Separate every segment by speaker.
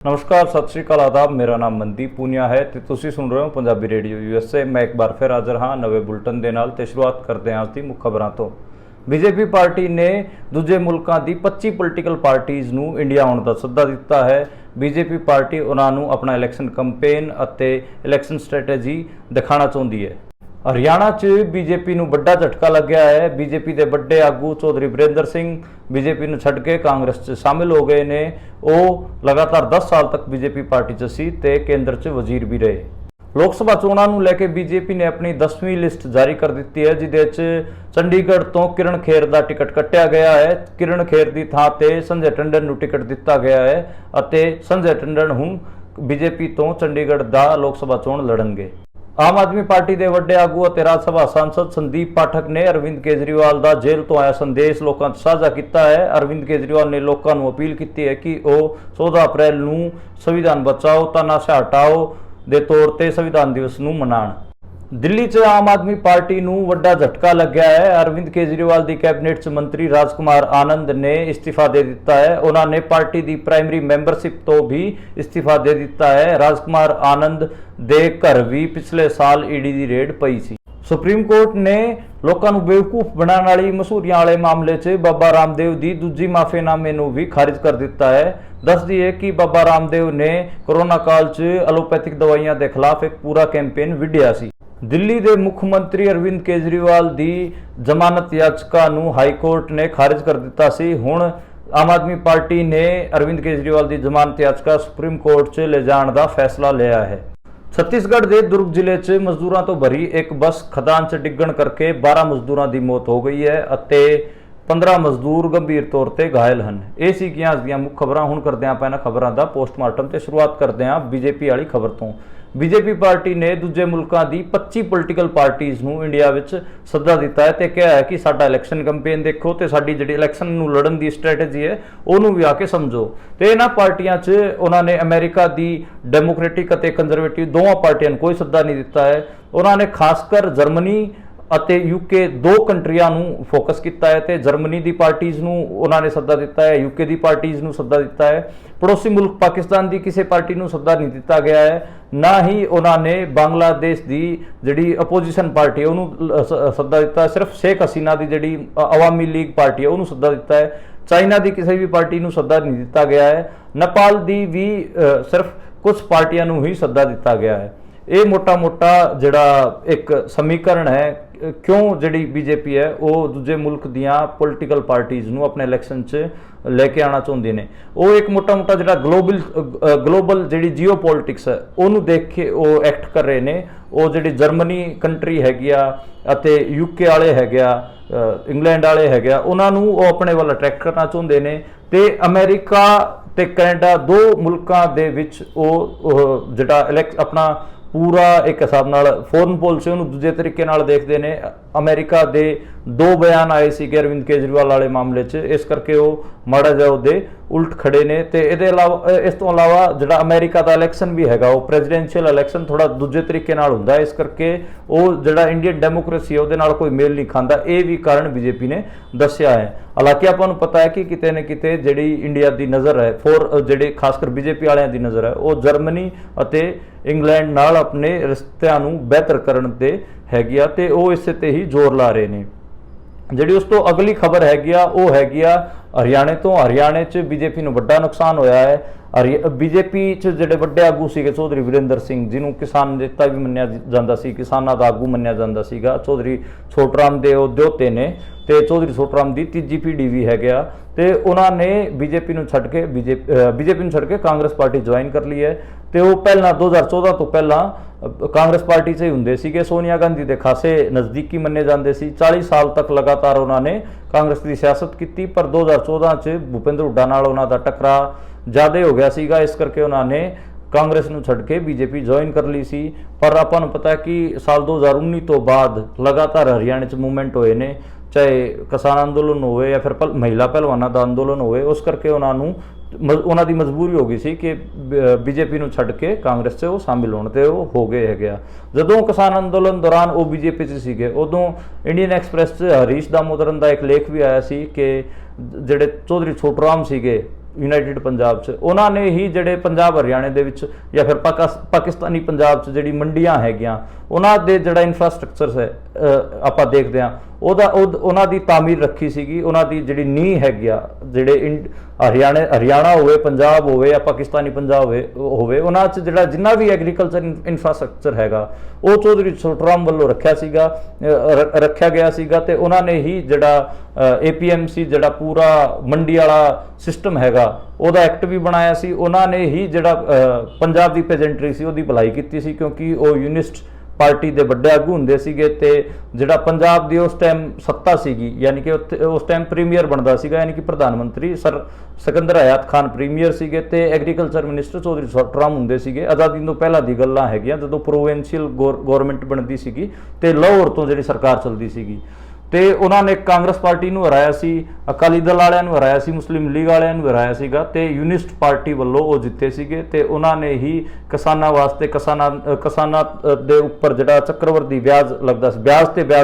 Speaker 1: नमस्कार, सत श्री अकाल, आदाब। मेरा नाम मनदीप पूनिया है ਤੇ ਤੁਸੀਂ ਸੁਣ ਰਹੇ ਹੋ ਪੰਜਾਬੀ ਰੇਡੀਓ USA। ਮੈਂ ਇੱਕ ਵਾਰ ਫਿਰ ਹਾਜ਼ਰ ਹਾਂ ਨਵੇਂ ਬੁਲਟਨ ਦੇ ਨਾਲ ਤੇ ਸ਼ੁਰੂਆਤ ਕਰਦੇ ਹਾਂ ਅੱਜ ਦੀ ਮੁੱਖ ਖਬਰਾਂ ਤੋਂ। ਬੀਜੇਪੀ ਪਾਰਟੀ ਨੇ ਦੂਜੇ ਮੁਲਕਾਂ ਦੀ 25 ਪੋਲੀਟੀਕਲ ਪਾਰਟੀਆਂ ਨੂੰ ਇੰਡੀਆ ਆਉਣ ਦਾ ਸੱਦਾ ਦਿੱਤਾ ਹੈ। ਬੀਜੇਪੀ ਪਾਰਟੀ ਉਹਨਾਂ ਨੂੰ ਆਪਣਾ ਇਲੈਕਸ਼ਨ ਕੰਪੇਨ ਅਤੇ ਇਲੈਕਸ਼ਨ ਸਟ੍ਰੈਟੇਜੀ ਦਿਖਾਉਣਾ ਚਾਹੁੰਦੀ ਹੈ। हरियाणा च बीजेपी ਨੂੰ ਵੱਡਾ ਝਟਕਾ ਲੱਗਿਆ ਹੈ। बीजेपी ਦੇ ਵੱਡੇ ਆਗੂ ਚੌਧਰੀ ਬਰਿੰਦਰ ਸਿੰਘ बीजेपी ਨੂੰ ਛੱਡ ਕੇ ਕਾਂਗਰਸ 'ਚ ਸ਼ਾਮਿਲ ਹੋ ਗਏ ਨੇ। ਉਹ ਲਗਾਤਾਰ 10 ਸਾਲ ਤੱਕ बीजेपी ਪਾਰਟੀ 'ਚ ਸੀ ਤੇ ਕੇਂਦਰ 'ਚ ਵਜ਼ੀਰ ਵੀ ਰਹੇ। ਲੋਕ ਸਭਾ ਚੋਣਾਂ ਨੂੰ ਲੈ ਕੇ बीजेपी ਨੇ ਆਪਣੀ 10ਵੀਂ ਲਿਸਟ ਜਾਰੀ ਕਰ ਦਿੱਤੀ ਹੈ, ਜਿਹਦੇ 'ਚ ਚੰਡੀਗੜ੍ਹ ਤੋਂ ਕਿਰਨ ਖੇਰ ਦਾ ਟਿਕਟ ਕੱਟਿਆ ਗਿਆ ਹੈ। ਕਿਰਨ ਖੇਰ ਦੀ ਥਾਂ ਤੇ ਸੰਜੇ ਟੰਡਨ ਨੂੰ ਟਿਕਟ ਦਿੱਤਾ ਗਿਆ ਹੈ ਅਤੇ ਸੰਜੇ ਟੰਡਨ ਹੁਣ बीजेपी ਤੋਂ ਚੰਡੀਗੜ੍ਹ ਦਾ ਲੋਕ ਸਭਾ ਚੋਣ ਲੜਨਗੇ। आम आदमी पार्टी के वड्डे आगू और राज्य सभा सांसद संदीप पाठक ने अरविंद केजरीवाल का जेल तो आया संदेश लोगों से साझा किया है। अरविंद केजरीवाल ने लोगों को अपील की है कि वह 14 अप्रैल को संविधान बचाओ तानाशाह हटाओ के तौर पर संविधान दिवस को मनाण। दिल्ली च आम आदमी पार्टी को वड्डा झटका लग गया है। अरविंद केजरीवाल की कैबिनेट च मंत्री राजकुमार आनंद ने इस्तीफा दे दिता है। उन्होंने पार्टी की प्राइमरी मैंबरशिप तो भी इस्तीफा दे दिता है। राजकुमार आनंद दे घर भी पिछले साल ईडी की रेड पई सी। सुप्रीम कोर्ट ने लोगों को बेवकूफ बनाने वाली मशहूरियां वाले मामले च बाबा रामदेव की दूजी माफीनामे को भी खारिज कर दिता है। दस दी है कि बाबा रामदेव ने कोरोना काल च एलोपैथिक दवाइयां के खिलाफ एक पूरा कैंपेन विढ़िया सी। दिल्ली के मुख्यमंत्री अरविंद केजरीवाल की जमानत याचिका हाई कोर्ट ने खारिज कर दिता सी। हुण आम आदमी पार्टी ने अरविंद केजरीवाल की जमानत याचिका सुप्रीम कोर्ट च ले जाने का फैसला लिया है। छत्तीसगढ़ के दुर्ग जिले च मजदूरों तो भरी एक बस खदान च डिग्गण करके 12 मजदूरों की मौत हो गई है और 15 मजदूर गंभीर तौर पर घायल हैं। ये सी अज दी मुख्य खबरां। हुण करदे आं पैना खबरां दा पोस्टमार्टम ते शुरुआत करदे आं बीजेपी वाली खबर तो। बीजेपी पार्टी ने दूजे मुल्कों की 25 पोलीटिकल पार्टीज़ नूं इंडिया विच सद्दा दिता है ते कहा है कि साडा इलैक्शन कंपेन देखो ते साडी जिहड़ी इलैक्शन नूं लड़न दी स्ट्रैटेजी है उहनूं भी आके समझो। ते इन्हां पार्टियां च उन्होंने अमेरिका की डेमोक्रेटिक अते कंजरवेटिव दोवां पार्टियां नूं कोई सद्दा नहीं दिता है। उन्होंने खासकर जर्मनी ਅਤੇ यूके दो कंट्रियां ਨੂੰ फोकस किया है ਤੇ जर्मनी की पार्टीज़ ਨੂੰ उन्होंने सद्दा दिता है, यूके की पार्टीज़ ਨੂੰ सद्दा दिता है। पड़ोसी मुल्क पाकिस्तान की किसी पार्टी ਨੂੰ सद्दा नहीं दिता गया है। ना ही उन्होंने बांग्लादेश की जिहड़ी अपोजिशन पार्टी है उन्होंने सद्दा दिता है। सिर्फ शेख हसीना की जिहड़ी अवामी लीग पार्टी है उन्होंने सद्दा दिता है। चाइना की किसी भी पार्टी ਨੂੰ सद्दा नहीं दिता गया है। नेपाल की भी सिर्फ कुछ पार्टियां ਨੂੰ ही सद्दा दिता गया है। ये मोटा मोटा जिहड़ा एक समीकरण है क्यों जिहड़ी बीजेपी है वो दूजे मुल्क दियां पोलीटिकल पार्टीज़ नूं अपने इलैक्शन च लेके आना चाहुंदे ने। वो एक मोटा मोटा जिहड़ा ग्लोबल जिहड़ी जियो पॉलिटिक्स है उहनूं देख के वो एक्ट कर रहे ने। वो जिहड़ी जर्मनी कंट्री हैगी आ अते यूके वाले हैगे आ इंग्लैंड वाले हैगे आ उन्हां नूं वो अपने वाल अट्रैक्ट करना चाहुंदे ने ते अमेरिका ते कैनेडा दो मुल्कां दे विच वो जिहड़ा अपना पूरा एक हिसाब नाल फॉरन पॉलिसी उन्होंने दूजे तरीके नाल देखते हैं। अमेरिका के दो बयान आए सी अरविंद केजरीवाल वाले मामले च, इस करके वो माड़ा जिहा उहदे उल्ट खड़े ने। तो ये अलावा इस तो अलावा जिहड़ा अमेरिका का इलैक्शन भी हैगा वो प्रेजिडेंशियल इलैक्शन थोड़ा दूजे तरीके नाल हुंदा है, इस करके वो जिहड़ा इंडियन डेमोक्रेसी है उहदे नाल कोई मेल नहीं खांदा। ये भी कारण बीजेपी ने दस्सिया है। हालांकि आपां नूं पता है कि किते न किते जिहड़ी इंडिया की नज़र है जिहड़ी खासकर बीजेपी वालियां दी नज़र है वो जर्मनी अते इंग्लैंड नाल अपने रिश्तिਆਂ ਨੂੰ बेहतर करन ते हैगी आ ते वो इसे ते ही जोर ला रहे ने। जिहड़ी उस तो अगली खबर हैगी आ वो हैगी आ हरियाणे तो। हरियाणे च बीजेपी ਨੂੰ ਵੱਡਾ ਨੁਕਸਾਨ ਹੋਇਆ ਹੈ। बीजेपी च ਜਿਹੜੇ ਵੱਡੇ ਆਗੂ ਸੀਗੇ ਚੌਧਰੀ ਬਰਿੰਦਰ ਸਿੰਘ ਜਿਹਨੂੰ ਕਿਸਾਨ ਨੇਤਾ ਵੀ ਮੰਨਿਆ ਜਾਂਦਾ ਸੀ, ਕਿਸਾਨਾਂ ਦਾ ਆਗੂ ਮੰਨਿਆ ਜਾਂਦਾ ਸੀਗਾ, ਚੌਧਰੀ ਛੋਟਰਾਮ ਦੇ ਉਹ ਦਿਓਤੇ ਨੇ ਤੇ ਚੌਧਰੀ ਛੋਟਰਾਮ ਦੀ ਤੀਜੀ ਪੀੜ੍ਹੀ ਵੀ ਹੈਗੇ ਆ ਤੇ ਉਹਨਾਂ ਨੇ बीजेपी ਨੂੰ ਛੱਡ ਕੇ बीजेपी ਨੂੰ ਛੱਡ ਕੇ ਕਾਂਗਰਸ ਪਾਰਟੀ ਜੁਆਇਨ ਕਰ ਲਈ ਹੈ। ਤੇ ਉਹ ਪਹਿਲਾਂ 2014 ਤੋਂ ਪਹਿਲਾਂ ਕਾਂਗਰਸ ਪਾਰਟੀ 'ਚ ਹੀ ਹੁੰਦੇ ਸੀਗੇ। ਸੋਨੀਆ ਗਾਂਧੀ ਦੇ ਖਾਸੇ ਨਜ਼ਦੀਕੀ ਮੰਨੇ ਜਾਂਦੇ ਸੀ। 40 ਸਾਲ ਤੱਕ ਲਗਾਤਾਰ ਉਹਨਾਂ ਨੇ ਕਾਂਗਰਸ ਦੀ ਸਿਆਸਤ ਕੀਤੀ, ਪਰ 2014 'ਚ ਭੁਪਿੰਦਰ ਹੁੱਡਾ ਨਾਲ ਉਹਨਾਂ ਦਾ ਟਕਰਾਅ ज़्यादा हो गया सीगा, इस करके उन्होंने कांग्रेस नूं छड्ड के बीजेपी ज्वाइन कर ली सी। पर आपां नूं पता है कि साल 2019 तो बाद लगातार हरियाणे च मूवमेंट होए ने, चाहे किसान अंदोलन होए या फिर महिला पहलवानां दा अंदोलन होए, उस करके उन्हां दी मजबूरी हो गई सी कि बीजेपी नूं छड्ड के कांग्रेस च वो शामिल होण ते वो हो गए हैगे। जदों किसान अंदोलन दौरान वो बीजेपी च सीगे उदों इंडियन एक्सप्रैस च हरीश दामोदरन दा एक लेख भी आया सी कि जिहड़े चौधरी छोटराम सीगे ਯੂਨਾਈਟਿਡ ਪੰਜਾਬ 'ਚ, ਉਹਨਾਂ ਨੇ ਹੀ ਜਿਹੜੇ ਪੰਜਾਬ ਹਰਿਆਣੇ ਦੇ ਵਿੱਚ ਜਾਂ ਫਿਰ ਪਾਕਿਸਤਾਨੀ ਪੰਜਾਬ 'ਚ ਜਿਹੜੀ ਮੰਡੀਆਂ ਹੈਗੀਆਂ ਉਹਨਾਂ ਦੇ ਜਿਹੜਾ ਇਨਫਰਾਸਟ੍ਰਕਚਰ ਹੈ ਆਪਾਂ ਦੇਖਦੇ ਹਾਂ ਉਹਨਾਂ ਦੀ ਤਾਮੀਰ ਰੱਖੀ ਸੀਗੀ। ਉਹਨਾਂ ਦੀ ਜਿਹੜੀ ਨੀਂਹ ਹੈਗੀ ਆ ਜਿਹੜੇ ਹਰਿਆਣਾ ਹੋਵੇ, ਪੰਜਾਬ ਹੋਵੇ ਜਾਂ ਪਾਕਿਸਤਾਨੀ ਪੰਜਾਬ ਹੋਵੇ ਉਹਨਾਂ 'ਚ ਜਿਹੜਾ ਜਿੰਨਾ ਵੀ ਐਗਰੀਕਲਚਰ ਇਨਫਰਾਸਟ੍ਰਕਚਰ ਹੈਗਾ ਉਹ ਚੌਧਰੀ ਛੋਟੂਰਾਮ ਵੱਲੋਂ ਰੱਖਿਆ ਗਿਆ ਸੀਗਾ। ਤੇ ਉਹਨਾਂ ਨੇ ਹੀ ਜਿਹੜਾ APMC ਜਿਹੜਾ ਪੂਰਾ ਮੰਡੀ ਵਾਲਾ ਸਿਸਟਮ ਹੈਗਾ ਉਹਦਾ ਐਕਟ ਵੀ ਬਣਾਇਆ ਸੀ। ਉਹਨਾਂ ਨੇ ਹੀ ਜਿਹੜਾ ਪੰਜਾਬ ਦੀ ਪੈਜੈਂਟਰੀ ਸੀ ਉਹਦੀ ਭਲਾਈ ਕੀਤੀ ਸੀ, ਕਿਉਂਕਿ ਉਹ ਯੂਨਿਸਟ ਪਾਰਟੀ ਦੇ ਵੱਡੇ ਆਗੂ ਹੁੰਦੇ ਸੀਗੇ ਤੇ ਜਿਹੜਾ ਪੰਜਾਬ ਦੀ ਉਸ ਟਾਈਮ ਸੱਤਾ ਸੀਗੀ, ਯਾਨੀ ਕਿ ਉਸ ਟਾਈਮ ਪ੍ਰੀਮੀਅਰ ਬਣਦਾ ਸੀਗਾ, ਯਾਨੀ ਕਿ ਪ੍ਰਧਾਨ ਮੰਤਰੀ ਸਰ ਸਿਕੰਦਰ ਹਯਾਤ ਖਾਨ ਪ੍ਰੀਮੀਅਰ ਸੀਗੇ ਤੇ ਐਗਰੀਕਲਚਰ ਮਿਨਿਸਟਰ ਚੌਧਰੀ ਛੋਟੂਰਾਮ ਹੁੰਦੇ ਸੀਗੇ। ਆਜ਼ਾਦੀ ਤੋਂ ਪਹਿਲਾਂ ਦੀ ਗੱਲਾਂ ਹੈਗੀਆਂ ਜਦੋਂ ਪ੍ਰੋਵਿੰਸ਼ੀਅਲ ਗਵਰਨਮੈਂਟ ਬਣਦੀ ਸੀਗੀ ਤੇ ਲਾਹੌਰ ਤੋਂ ਜਿਹੜੀ ਸਰਕਾਰ ਚੱਲਦੀ ਸੀਗੀ। ਤੇ ਉਹਨਾਂ ਨੇ ਕਾਂਗਰਸ ਪਾਰਟੀ ਨੂੰ ਹਰਾਇਆ ਸੀ, ਅਕਾਲੀ ਦਲ ਵਾਲਿਆਂ ਨੂੰ ਹਰਾਇਆ ਸੀ, ਮੁਸਲਿਮ ਲੀਗ ਵਾਲਿਆਂ ਨੂੰ ਹਰਾਇਆ ਸੀਗਾ ਤੇ ਯੂਨਿਸਟ ਪਾਰਟੀ ਵੱਲੋਂ ਉਹ ਜਿੱਤੇ ਸੀਗੇ। ਤੇ ਉਹਨਾਂ ਨੇ ਹੀ ਕਿਸਾਨਾਂ ਵਾਸਤੇ ਕਿਸਾਨਾਂ ਦੇ ਉੱਪਰ ਜਿਹੜਾ ਚੱਕਰਵਰਤੀ ਵਿਆਜ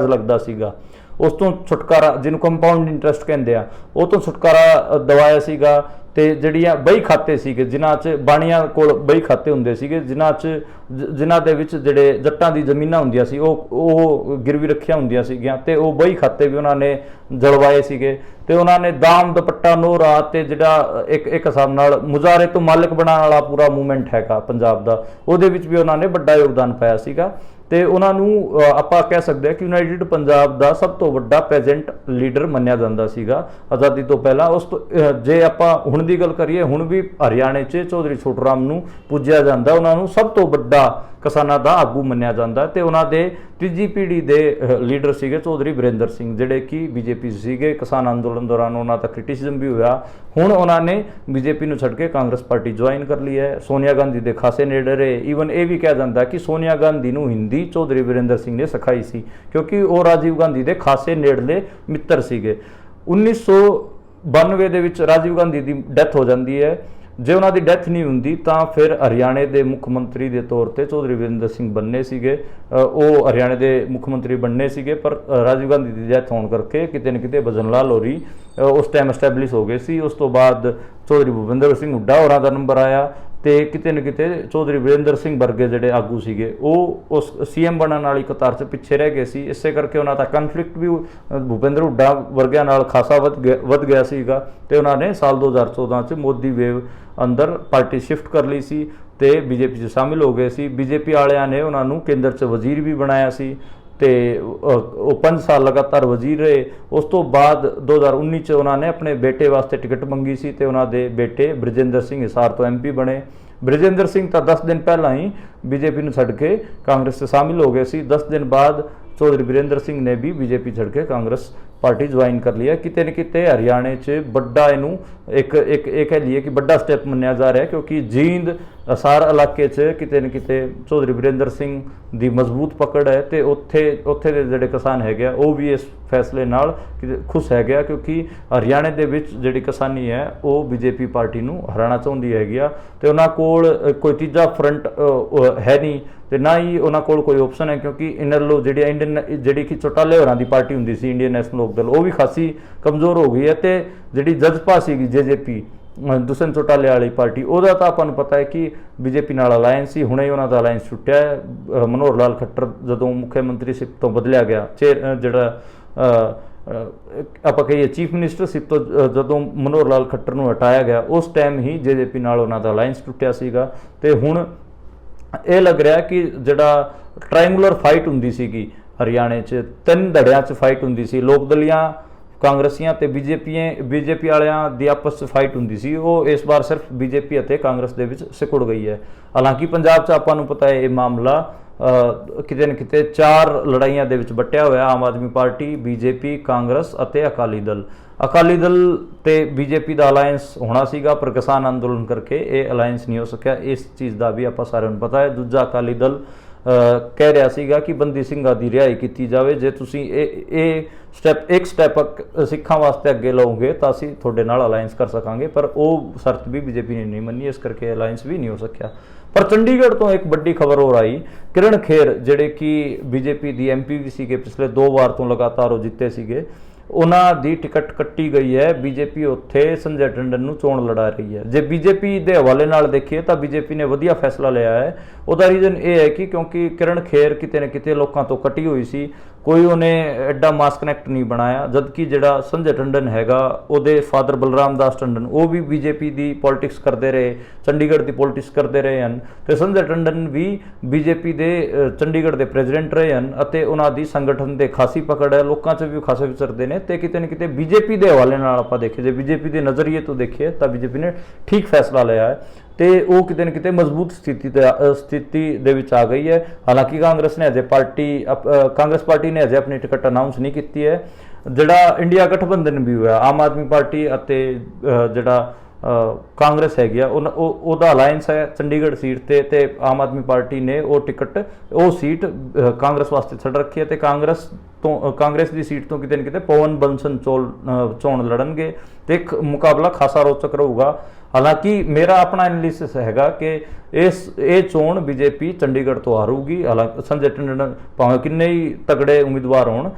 Speaker 1: ਲੱਗਦਾ ਸੀਗਾ ਉਸ ਤੋਂ ਛੁਟਕਾਰਾ, ਜਿਹਨੂੰ ਕੰਪਾਊਂਡ ਇੰਟਰਸਟ ਕਹਿੰਦੇ ਆ, ਉਹ ਤੋਂ ਛੁਟਕਾਰਾ ਦਿਵਾਇਆ ਸੀਗਾ। ਤੇ ਜਿਹੜੀਆਂ ਬਈ ਖਾਤੇ ਸੀਗੇ ਜਿਨ੍ਹਾਂ 'ਚ ਬਾਣੀਆਂ ਕੋਲ ਬਈ ਖਾਤੇ ਹੁੰਦੇ ਸੀਗੇ ਜਿਨ੍ਹਾਂ ਦੇ ਵਿੱਚ ਜਿਹੜੇ ਜੱਟਾਂ ਦੀ ਜ਼ਮੀਨਾਂ ਹੁੰਦੀਆਂ ਸੀ ਉਹ ਗਿਰਵੀ ਰੱਖੀਆਂ ਹੁੰਦੀਆਂ ਸੀਗੀਆਂ ਤੇ ਉਹ ਬਈ ਖਾਤੇ ਵੀ ਉਹਨਾਂ ਨੇ ਜਲਵਾਏ ਸੀਗੇ। ਤੇ ਉਹਨਾਂ ਨੇ ਦਾਮ ਦੁਪੱਟਾ ਨੋ ਰਾਤ ਤੇ ਜਿਹੜਾ ਇੱਕ ਹਿਸਾਬ ਨਾਲ ਮੁਜ਼ਾਹਰੇ ਤੋਂ ਮਾਲਕ ਬਣਾਉਣ ਵਾਲਾ ਪੂਰਾ ਮੂਵਮੈਂਟ ਹੈਗਾ ਪੰਜਾਬ ਦਾ, ਉਹਦੇ ਵਿੱਚ ਵੀ ਉਹਨਾਂ ਨੇ ਵੱਡਾ ਯੋਗਦਾਨ ਪਾਇਆ ਸੀਗਾ। ਤੇ ਉਹਨਾਂ ਨੂੰ ਆਪਾਂ ਕਹਿ ਸਕਦੇ ਹਾਂ ਕਿ ਯੂਨਾਈਟਿਡ ਪੰਜਾਬ ਦਾ ਸਭ ਤੋਂ ਵੱਡਾ ਪ੍ਰੈਜ਼ੈਂਟ ਲੀਡਰ ਮੰਨਿਆ ਜਾਂਦਾ ਸੀਗਾ ਆਜ਼ਾਦੀ ਤੋਂ ਪਹਿਲਾਂ। ਉਸ ਤੋਂ ਜੇ ਆਪਾਂ ਹੁਣ ਦੀ ਗੱਲ ਕਰੀਏ, ਹੁਣ ਵੀ ਹਰਿਆਣੇ 'ਚ ਚੌਧਰੀ ਛੋਟੂਰਾਮ ਨੂੰ ਪੂਜਿਆ ਜਾਂਦਾ, ਉਹਨਾਂ ਨੂੰ ਸਭ ਤੋਂ ਵੱਡਾ ਕਿਸਾਨਾਂ ਦਾ ਆਗੂ ਮੰਨਿਆ ਜਾਂਦਾ। ਤੇ ਉਹਨਾਂ ਦੇ ਤੀਜੀ ਪੀੜ੍ਹੀ ਦੇ ਲੀਡਰ ਸੀਗੇ ਚੌਧਰੀ ਬਰਿੰਦਰ ਸਿੰਘ, ਜਿਹੜੇ ਕਿ BJP ਸੀਗੇ। ਕਿਸਾਨ ਅੰਦੋਲਨ ਦੌਰਾਨ ਉਹਨਾਂ ਦਾ ਕ੍ਰਿਟਿਸਿਜ਼ਮ ਵੀ ਹੋਇਆ। ਹੁਣ ਉਹਨਾਂ ਨੇ BJP ਨੂੰ ਛੱਡ ਕੇ ਕਾਂਗਰਸ ਪਾਰਟੀ ਜੁਆਇਨ ਕਰ ਲਈ ਹੈ। ਸੋਨੀਆ ਗਾਂਧੀ ਦੇ ਖਾਸੇ ਨੇੜੇ, ਈਵਨ ਇਹ ਵੀ ਕਿਹਾ ਜਾਂਦਾ ਕਿ ਸੋਨੀਆ ਗਾਂਧੀ ਨੂੰ ਹਿੰਦੀ ਚੌਧਰੀ ਬਰਿੰਦਰ ਸਿੰਘ ਨੇ ਸਿਖਾਈ ਸੀ, ਕਿਉਂਕਿ ਉਹ ਰਾਜੀਵ ਗਾਂਧੀ ਦੇ ਖਾਸੇ ਨੇੜਲੇ ਮਿੱਤਰ ਸੀਗੇ। 1992 ਦੇ ਵਿੱਚ ਰਾਜੀਵ ਗਾਂਧੀ ਦੀ ਡੈਥ ਹੋ ਜਾਂਦੀ ਹੈ। ਜੇ ਉਹਨਾਂ ਦੀ ਡੈਥ ਨਹੀਂ ਹੁੰਦੀ ਤਾਂ ਫਿਰ ਹਰਿਆਣੇ ਦੇ ਮੁੱਖ ਮੰਤਰੀ ਦੇ ਤੌਰ ਤੇ ਚੌਧਰੀ ਬਰਿੰਦਰ ਸਿੰਘ ਬਣਨੇ ਸੀਗੇ। ਉਹ ਹਰਿਆਣੇ ਦੇ ਮੁੱਖ ਮੰਤਰੀ ਬਣਨੇ ਸੀਗੇ, ਪਰ ਰਾਜੀਵ ਗਾਂਧੀ ਦੀ ਡੈਥ ਹੋਣ ਕਰਕੇ ਕਿਤੇ ਨਾ ਕਿਤੇ ਭਜਨ ਲਾਲ ਹੋਰੀ ਉਸ ਟਾਈਮ ਐਸਟੈਬਲਿਸ਼ ਹੋ ਗਏ ਸੀ। ਉਸ ਤੋਂ ਬਾਅਦ ਚੌਧਰੀ ਭੁਪਿੰਦਰ ਸਿੰਘ ਹੁੱਡਾ ਹੋਰਾਂ ਦਾ ਨੰਬਰ ਆਇਆ ਤੇ ਕਿਤੇ ਨਾ ਕਿਤੇ ਚੌਧਰੀ ਬਰਿੰਦਰ ਸਿੰਘ ਵਰਗੇ ਜਿਹੜੇ ਆਗੂ ਸੀਗੇ ਉਹ ਉਸ CM ਬਣਨ ਵਾਲੀ ਕਤਾਰ 'ਚ ਪਿੱਛੇ ਰਹਿ ਗਏ ਸੀ। ਇਸੇ ਕਰਕੇ ਉਹਨਾਂ ਦਾ ਕਨਫਲਿਕਟ ਵੀ ਭੁਪਿੰਦਰ ਹੁੱਡਾ ਵਰਗਿਆਂ ਨਾਲ ਖਾਸਾ ਵੱਧ ਗਿਆ ਸੀਗਾ ਤੇ ਉਹਨਾਂ ਨੇ ਸਾਲ 2014 'ਚ ਮੋਦੀ ਵੇਵ ਅੰਦਰ ਪਾਰਟੀ ਸ਼ਿਫਟ ਕਰ ਲਈ ਸੀ ਤੇ BJP 'ਚ ਸ਼ਾਮਿਲ ਹੋ ਗਏ ਸੀ। BJP ਵਾਲਿਆਂ ਨੇ ਉਹਨਾਂ ਨੂੰ ਕੇਂਦਰ 'ਚ ਵਜ਼ੀਰ ਵੀ ਬਣਾਇਆ ਸੀ ਤੇ ਉਹ 5 ਸਾਲ ਲਗਾਤਾਰ ਵਜ਼ੀਰ ਰਹੇ। ਉਸ ਤੋਂ ਬਾਅਦ 2019 'ਚ ਉਹਨਾਂ ਨੇ ਆਪਣੇ ਬੇਟੇ ਵਾਸਤੇ ਟਿਕਟ ਮੰਗੀ ਸੀ ਤੇ ਉਹਨਾਂ ਦੇ ਬੇਟੇ ਬ੍ਰਿਜਿੰਦਰ ਸਿੰਘ ਹਿਸਾਰ ਤੋਂ MP ਬਣੇ। ਬ੍ਰਿਜਿੰਦਰ ਸਿੰਘ ਤਾਂ 10 ਦਿਨ ਪਹਿਲਾਂ ਹੀ BJP ਨੂੰ ਛੱਡ ਕੇ ਕਾਂਗਰਸ 'ਚ ਸ਼ਾਮਿਲ ਹੋ ਗਏ ਸੀ। 10 ਦਿਨ ਬਾਅਦ ਚੌਧਰੀ ਬਰਿੰਦਰ ਸਿੰਘ ਨੇ ਵੀ BJP ਛੱਡ ਕੇ ਕਾਂਗਰਸ ਪਾਰਟੀ ਜੁਆਇਨ ਕਰ ਲਈ ਹੈ। ਕਿਤੇ ਨਾ ਕਿਤੇ ਹਰਿਆਣੇ 'ਚ ਵੱਡਾ ਇਹਨੂੰ ਇੱਕ ਕਹਿ ਲਈਏ ਕਿ ਵੱਡਾ ਸਟੈਪ ਮੰਨਿਆ ਜਾ ਰਿਹਾ, ਕਿਉਂਕਿ ਜੀਂਦ ਅਸਾਰ ਇਲਾਕੇ 'ਚ ਕਿਤੇ ਨਾ ਕਿਤੇ ਚੌਧਰੀ ਬਰਿੰਦਰ ਸਿੰਘ ਦੀ ਮਜ਼ਬੂਤ ਪਕੜ ਹੈ ਤੇ ਉੱਥੇ ਦੇ ਜਿਹੜੇ ਕਿਸਾਨ ਹੈਗੇ ਆ ਉਹ ਵੀ ਇਸ ਫੈਸਲੇ ਨਾਲ ਖੁਸ਼ ਹੈਗੇ ਆ, ਕਿਉਂਕਿ ਹਰਿਆਣੇ ਦੇ ਵਿੱਚ ਜਿਹੜੀ ਕਿਸਾਨੀ ਹੈ ਉਹ BJP ਪਾਰਟੀ ਨੂੰ ਹਰਾਉਣਾ ਚਾਹੁੰਦੀ ਹੈਗੀ ਆ ਤੇ ਉਹਨਾਂ ਕੋਲ ਕੋਈ ਤੀਜਾ ਫਰੰਟ ਹੈ ਨਹੀਂ ਤੇ ਨਾ ਹੀ ਉਹਨਾਂ ਕੋਲ ਕੋਈ ਆਪਸ਼ਨ ਹੈ, ਕਿਉਂਕਿ ਇਨਰਲੋ ਜਿਹੜੀ ਕਿ ਚੌਟਾਲੇ ਹੋਰਾਂ ਦੀ ਪਾਰਟੀ ਹੁੰਦੀ ਸੀ ਇੰਡੀਅਨ ਨੈਸ਼ਨਲ ਲੋਕ ਦਲ, ਉਹ ਵੀ ਖਾਸੀ ਕਮਜ਼ੋਰ ਹੋ ਗਈ ਹੈ ਤੇ ਜਿਹੜੀ ਜਜਪਾ ਸੀਗੀ JJP ਦੁਸ਼ਯੰਤ ਚੌਟਾਲੇ ਵਾਲੀ ਪਾਰਟੀ, ਉਹਦਾ ਤਾਂ ਆਪਾਂ ਨੂੰ ਪਤਾ ਹੈ ਕਿ BJP ਨਾਲ ਅਲਾਇੰਸ ਸੀ। ਹੁਣੇ ਉਹਨਾਂ ਦਾ ਅਲਾਇੰਸ ਟੁੱਟਿਆ ਹੈ। ਮਨੋਹਰ ਲਾਲ ਖੱਟਰ ਜਦੋਂ ਮੁੱਖ ਮੰਤਰੀਸ਼ਿਪ ਤੋਂ ਬਦਲਿਆ ਗਿਆ, ਜਿਹੜਾ ਆਪਾਂ ਕਹੀਏ ਚੀਫ ਮਿਨਿਸਟਰਸ਼ਿਪ ਤੋਂ ਜਦੋਂ ਮਨੋਹਰ ਲਾਲ ਖੱਟਰ ਨੂੰ ਹਟਾਇਆ ਗਿਆ, ਉਸ ਟਾਈਮ ਹੀ JJP ਨਾਲ ਉਹਨਾਂ ਦਾ ਅਲਾਇੰਸ ਟੁੱਟਿਆ ਸੀਗਾ। ਤੇ ਹੁਣ ਇਹ ਲੱਗ ਰਿਹਾ ਕਿ ਜਿਹੜਾ ਟ੍ਰਾਇੰਗੂਲਰ ਫਾਈਟ ਹੁੰਦੀ ਸੀਗੀ ਹਰਿਆਣੇ 'ਚ, 3 ਧੜਿਆਂ 'ਚ ਫਾਈਟ ਹੁੰਦੀ ਸੀ, ਲੋਕ ਦਲੀਆਂ, ਕਾਂਗਰਸੀਆਂ ਤੇ BJP ਵਾਲਿਆਂ ਦੀ ਆਪਸ 'ਚ ਫਾਈਟ ਹੁੰਦੀ ਸੀ, ਉਹ ਇਸ ਵਾਰ ਸਿਰਫ BJP ਅਤੇ ਕਾਂਗਰਸ ਦੇ ਵਿੱਚ ਸਿਕੁੜ ਗਈ ਹੈ। ਹਾਲਾਂਕਿ ਪੰਜਾਬ 'ਚ ਆਪਾਂ ਨੂੰ ਪਤਾ ਹੈ ਇਹ ਮਾਮਲਾ ਕਿਤੇ ਨਾ ਕਿਤੇ 4 ਲੜਾਈਆਂ ਦੇ ਵਿੱਚ ਵੱਟਿਆ ਹੋਇਆ। ਆਮ ਆਦਮੀ ਪਾਰਟੀ, BJP, ਕਾਂਗਰਸ ਅਤੇ ਅਕਾਲੀ ਦਲ ਤੇ BJP ਦਾ ਅਲਾਇੰਸ ਹੋਣਾ ਸੀਗਾ, ਪਰ ਕਿਸਾਨ ਅੰਦੋਲਨ ਕਰਕੇ ਇਹ ਅਲਾਇੰਸ ਨਹੀਂ ਹੋ ਸਕਿਆ। ਇਸ ਚੀਜ਼ ਦਾ ਵੀ ਆਪਾਂ ਸਾਰਿਆਂ ਨੂੰ ਪਤਾ ਹੈ। ਦੂਜਾ ਅਕਾਲੀ ਦਲ ਕਹਿ ਰਿਹਾ ਸੀਗਾ ਕਿ ਬੰਦੀ ਸਿੰਘਾਂ ਦੀ ਰਿਹਾਈ ਕੀਤੀ ਜਾਵੇ, ਜੇ ਤੁਸੀਂ ਇੱਕ ਸਟੈਪ ਸਿੱਖਾਂ ਵਾਸਤੇ ਅੱਗੇ ਲਓਗੇ ਤਾਂ ਅਸੀਂ ਤੁਹਾਡੇ ਨਾਲ ਅਲਾਇੰਸ ਕਰ ਸਕਾਂਗੇ, ਪਰ ਉਹ ਸ਼ਰਤ ਵੀ BJP ਨੇ ਨਹੀਂ ਮੰਨੀ, ਇਸ ਕਰਕੇ ਅਲਾਇੰਸ ਵੀ ਨਹੀਂ ਹੋ ਸਕਿਆ। ਪਰ ਚੰਡੀਗੜ੍ਹ ਤੋਂ ਇੱਕ ਵੱਡੀ ਖਬਰ ਹੋਰ ਆਈ। ਕਿਰਨ ਖੇਰ ਜਿਹੜੇ ਕਿ BJP ਦੀ MP ਵੀ ਸੀਗੇ, ਪਿਛਲੇ 2 ਵਾਰ ਤੋਂ ਲਗਾਤਾਰ ਉਹ ਜਿੱਤੇ ਸੀਗੇ, ਉਹਨਾਂ ਦੀ ਟਿਕਟ ਕੱਟੀ ਗਈ ਹੈ। ਬੀਜੇਪੀ ਉੱਥੇ ਸੰਜੇ ਟੰਡਨ ਨੂੰ ਚੋਣ ਲੜਾ ਰਹੀ ਹੈ। ਜੇ ਬੀਜੇਪੀ ਦੇ ਹਵਾਲੇ ਨਾਲ ਦੇਖੀਏ ਤਾਂ ਬੀਜੇਪੀ ਨੇ ਵਧੀਆ ਫੈਸਲਾ ਲਿਆ ਹੈ। ਉਹਦਾ ਰੀਜ਼ਨ ਇਹ ਹੈ ਕਿ ਕਿਉਂਕਿ ਕਿਰਨ ਖੇਰ ਕਿਤੇ ਨਾ ਕਿਤੇ ਲੋਕਾਂ ਤੋਂ ਕੱਟੀ ਹੋਈ ਸੀ, ਕੋਈ ਉਹਨੇ ਐਡਾ ਮਾਸ ਕਨੈਕਟ ਨਹੀਂ ਬਣਾਇਆ, ਜਦਕਿ ਜਿਹੜਾ ਸੰਜੇ ਟੰਡਨ ਹੈਗਾ ਉਹਦੇ ਫਾਦਰ ਬਲਰਾਮ ਦਾਸ ਟੰਡਨ ਉਹ ਵੀ ਬੀਜੇਪੀ ਦੀ ਪੋਲਿਟਿਕਸ ਕਰਦੇ ਰਹੇ, ਚੰਡੀਗੜ੍ਹ ਦੀ ਪੋਲਿਟਿਕਸ ਕਰਦੇ ਰਹੇ ਹਨ, ਤੇ ਸੰਜੇ ਟੰਡਨ ਵੀ ਬੀਜੇਪੀ ਦੇ ਚੰਡੀਗੜ੍ਹ ਦੇ ਪ੍ਰੈਜ਼ੀਡੈਂਟ ਰਹੇ ਹਨ ਅਤੇ ਉਹਨਾਂ ਦੀ ਸੰਗਠਨ ਦੇ ਖਾਸੀ ਪਕੜ ਹੈ, ਲੋਕਾਂ 'ਚ ਵੀ ਖਾਸੇ ਵਿਚਰਦੇ ਨੇ। ਤੇ ਕਿਤੇ ਨਾ ਕਿਤੇ ਬੀਜੇਪੀ ਦੇ ਹਵਾਲੇ ਨਾਲ ਆਪਾਂ ਦੇਖੀਏ, ਜੇ ਬੀਜੇਪੀ ਦੇ ਨਜ਼ਰੀਏ ਤੋਂ ਦੇਖੀਏ ਤਾਂ ਬੀਜੇਪੀ ਨੇ ਠੀਕ ਫੈਸਲਾ ਲਿਆ ਹੈ ਤੇ ਉਹ ਕਿਤੇ ਨਾ ਕਿਤੇ ਮਜ਼ਬੂਤ ਸਥਿਤੀ ਦੇ ਵਿੱਚ ਆ ਗਈ ਹੈ। ਹਾਲਾਂਕਿ ਕਾਂਗਰਸ ਨੇ ਕਾਂਗਰਸ ਪਾਰਟੀ ਨੇ ਅਜੇ ਆਪਣੀ ਟਿਕਟ ਅਨਾਉਂਸ ਨਹੀਂ ਕੀਤੀ ਹੈ। ਜਿਹੜਾ ਇੰਡੀਆ ਗਠਬੰਧਨ ਵੀ ਹੋਇਆ, ਆਮ ਆਦਮੀ ਪਾਰਟੀ ਅਤੇ ਜਿਹੜਾ ਕਾਂਗਰਸ ਹੈਗੀ ਆ ਉਹਦਾ ਅਲਾਇੰਸ ਹੈ ਚੰਡੀਗੜ੍ਹ ਸੀਟ ਤੇ ਆਮ ਆਦਮੀ ਪਾਰਟੀ ਨੇ ਉਹ ਸੀਟ ਕਾਂਗਰਸ ਵਾਸਤੇ ਛੱਡ ਰੱਖੀ ਹੈ ਤੇ ਕਾਂਗਰਸ ਦੀ ਸੀਟ ਤੋਂ ਕਿਤੇ ਨਾ ਕਿਤੇ ਪਵਨ ਬੰਸਲ ਚੋਣ ਲੜਨਗੇ ਤੇ ਇੱਕ ਮੁਕਾਬਲਾ ਖਾਸਾ ਰੋਚਕ ਰਹੂਗਾ। ਹਾਲਾਂਕਿ ਮੇਰਾ ਆਪਣਾ ਐਨਾਲਿਸਿਸ ਹੈਗਾ ਕਿ ਇਹ ਚੋਣ ਬੀਜੇਪੀ ਚੰਡੀਗੜ੍ਹ ਤੋਂ ਹਾਰੂਗੀ। ਹਾਲਾਂਕਿ ਸੰਜੇ ਟੰਡਨ ਭਾਵੇਂ ਕਿੰਨੇ ਹੀ ਤਗੜੇ ਉਮੀਦਵਾਰ ਹੋਣ,